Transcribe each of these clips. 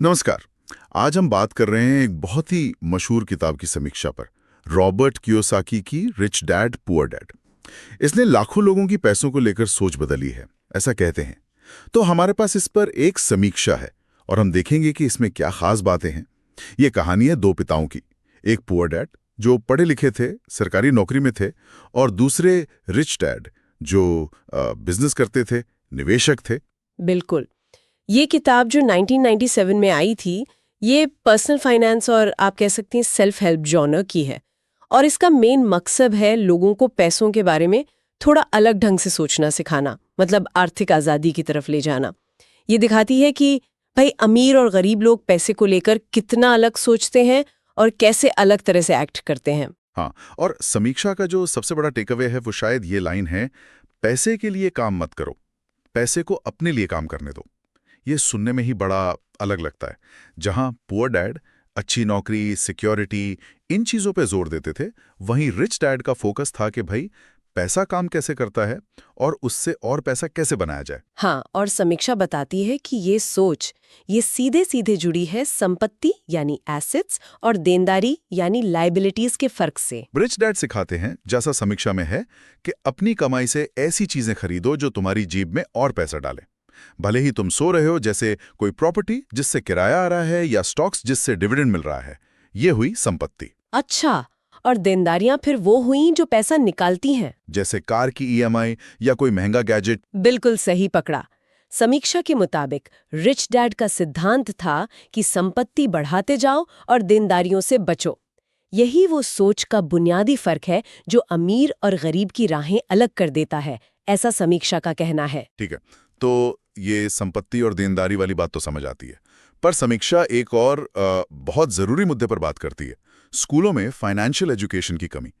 नमस्कार। आज हम बात कर रहे हैं एक बहुत ही मशहूर किताब की समीक्षा पर, रॉबर्ट कियोसाकी की रिच डैड पुअर डैड। इसने लाखों लोगों की पैसों को लेकर सोच बदली है, ऐसा कहते हैं। तो हमारे पास इस पर एक समीक्षा है और हम देखेंगे कि इसमें क्या खास बातें हैं। ये कहानी है दो पिताओं की। एक पुअर डैड जो पढ़े लिखे थे, सरकारी नौकरी में थे, और दूसरे रिच डैड जो बिजनेस करते थे, निवेशक थे। बिल्कुल। ये किताब जो 1997 में आई थी, ये पर्सनल फाइनेंस और आप कह सकती हैं सेल्फ हेल्प जॉनर की है। और इसका मेन मकसद है लोगों को पैसों के बारे में थोड़ा अलग ढंग से सोचना सिखाना, मतलब आर्थिक आज़ादी की तरफ ले जाना। ये दिखाती है कि भाई अमीर और गरीब लोग पैसे को लेकर कितना अलग सोचते हैं और कैसे अलग तरह से एक्ट करते हैं। हाँ, और समीक्षा का जो सबसे बड़ा टेकअवे है वो शायद ये लाइन है, पैसे के लिए काम मत करो, पैसे को अपने लिए काम करने दो। ये सुनने में ही बड़ा अलग लगता है। जहां पुअर डैड अच्छी नौकरी, सिक्योरिटी, इन चीजों पे जोर देते थे, वहीं रिच डैड का फोकस था कि भाई पैसा काम कैसे करता है और उससे और पैसा कैसे बनाया जाए। हाँ, और समीक्षा बताती है कि ये सोच ये सीधे सीधे जुड़ी है संपत्ति यानी एसेट्स और देनदारी यानी लाइबिलिटीज के फर्क से। रिच डैड सिखाते हैं, जैसा समीक्षा में है, कि अपनी कमाई से ऐसी चीजें खरीदो जो तुम्हारी जेब में और पैसा डाले। भले ही तुम सो रहे हो, जैसे कोई प्रॉपर्टी जिससे किराया आ रहा है या स्टॉक्स जिससे डिविडेंड मिल रहा है। ये हुई संपत्ति। अच्छा, और देनदारियां फिर वो हुई जो पैसा निकालती हैं। जैसे कार की ईएमआई या कोई महंगा गैजेट। बिल्कुल सही पकड़ा। समीक्षा के मुताबिक रिच डैड का सिद्धांत था कि संपत्ति बढ़ाते जाओ और देनदारियों से बचो। यही वो सोच का बुनियादी फर्क है जो अमीर और गरीब की राहें अलग कर देता है, ऐसा समीक्षा का कहना है। ठीक है, तो ये संपत्ति और देनदारी वाली बात तो समझ आती है, पर समीक्षा एक और बहुत जरूरी मुद्दे पर बात करती है, स्कूलों में फाइनेंशियल एजुकेशन की कमी।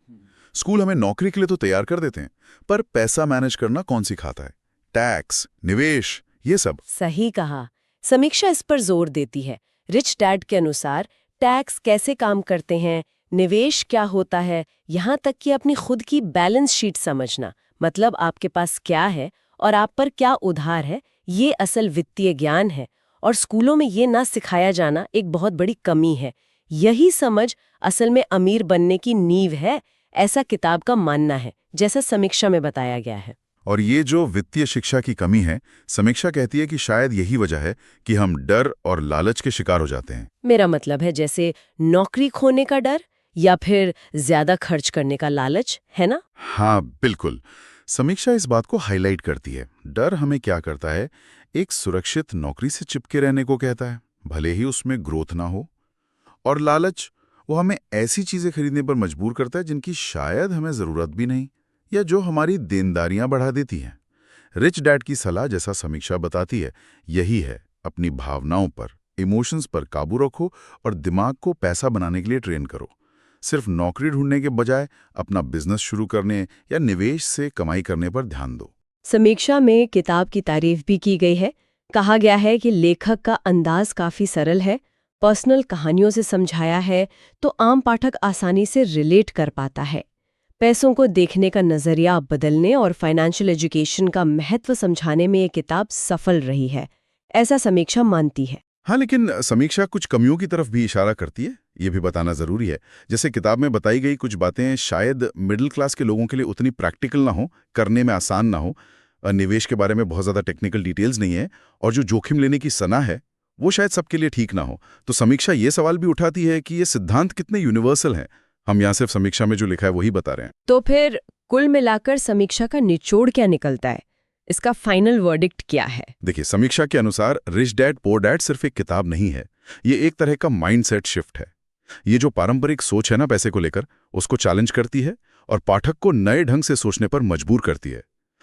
स्कूल हमें नौकरी के लिए तो तैयार कर देते हैं, पर पैसा मैनेज करना कौन सिखाता है? टैक्स, निवेश, ये सब। सही कहा। समीक्षा इस पर जोर देती है। रिच डैड के अनुसार टैक्स कैसे काम करते हैं, निवेश क्या होता है, यहाँ तक कि अपनी खुद की बैलेंस शीट समझना, मतलब आपके पास क्या है और आप पर क्या उधार है, ये असल वित्तीय ज्ञान है। और स्कूलों में ये ना सिखाया जाना एक बहुत बड़ी कमी है। यही समझ असल में अमीर बनने की नींव है, ऐसा किताब का मानना है, जैसा समीक्षा में बताया गया है। और ये जो वित्तीय शिक्षा की कमी है, समीक्षा कहती है कि शायद यही वजह है कि हम डर और लालच के शिकार हो जाते हैं। मेरा मतलब है जैसे नौकरी खोने का डर या फिर ज्यादा खर्च करने का लालच, है ना? हाँ, बिल्कुल। समीक्षा इस बात को हाईलाइट करती है। डर हमें क्या करता है, एक सुरक्षित नौकरी से चिपके रहने को कहता है, भले ही उसमें ग्रोथ ना हो। और लालच, वो हमें ऐसी चीजें खरीदने पर मजबूर करता है जिनकी शायद हमें जरूरत भी नहीं, या जो हमारी देनदारियां बढ़ा देती हैं। रिच डैड की सलाह, जैसा समीक्षा बताती है, यही है, अपनी भावनाओं पर, इमोशंस पर काबू रखो और दिमाग को पैसा बनाने के लिए ट्रेन करो। सिर्फ नौकरी ढूंढने के बजाय अपना बिजनेस शुरू करने या निवेश से कमाई करने पर ध्यान दो। समीक्षा में किताब की तारीफ भी की गई है। कहा गया है कि लेखक का अंदाज काफी सरल है, पर्सनल कहानियों से समझाया है, तो आम पाठक आसानी से रिलेट कर पाता है। पैसों को देखने का नजरिया बदलने और फाइनेंशियल एजुकेशन का महत्व समझाने में ये किताब सफल रही है, ऐसा समीक्षा मानती है। हाँ, लेकिन समीक्षा कुछ कमियों की तरफ भी इशारा करती है, ये भी बताना जरूरी है। जैसे किताब में बताई गई कुछ बातें शायद मिडिल क्लास के लोगों के लिए उतनी प्रैक्टिकल ना हो, करने में आसान ना हो। निवेश के बारे में बहुत ज़्यादा टेक्निकल डिटेल्स नहीं है, और जो जोखिम लेने की सलाह है वो शायद सबके लिए ठीक ना हो। तो समीक्षा ये सवाल भी उठाती है कि ये सिद्धांत कितने यूनिवर्सल हैं। हम यहाँ सिर्फ समीक्षा में जो लिखा है वही बता रहे हैं। तो फिर कुल मिलाकर समीक्षा का निचोड़ क्या निकलता है? इसका फाइनल वर्डिक्ट क्या है? देखिए, समीक्षा के अनुसार रिच डैड पुअर डैड सिर्फ एक किताब नहीं है, ये एक तरह का माइंडसेट शिफ्ट है। ये जो पारंपरिक सोच है ना पैसे को लेकर, उसको चैलेंज करती है और पाठक को नए ढंग से सोचने पर मजबूर करती है।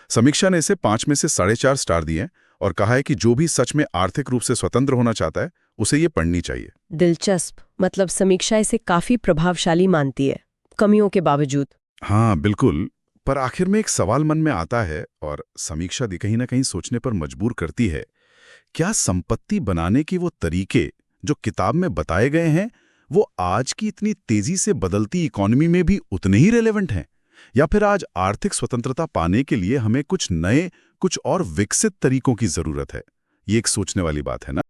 समीक्षा ने इसे 5 में से 4.5 स्टार दिए हैं और कहा है कि जो भी सच में आर्थिक रूप से स्वतंत्र होना चाहता है, उसे ये पढ़नी चाहिए। दिलचस्प। मतलब समीक्षा इसे काफी प्रभावशाली मानती है, कमियों के बावजूद। हाँ, बिल्कुल। पर आखिर में एक सवाल मन में आता है और समीक्षा कहीं ना कहीं सोचने पर मजबूर करती है, क्या संपत्ति बनाने के वो तरीके जो किताब में बताए गए हैं, वो आज की इतनी तेजी से बदलती इकोनॉमी में भी उतने ही रेलेवेंट हैं? या फिर आज आर्थिक स्वतंत्रता पाने के लिए हमें कुछ नए, कुछ और विकसित तरीकों की जरूरत है? ये एक सोचने वाली बात है ना।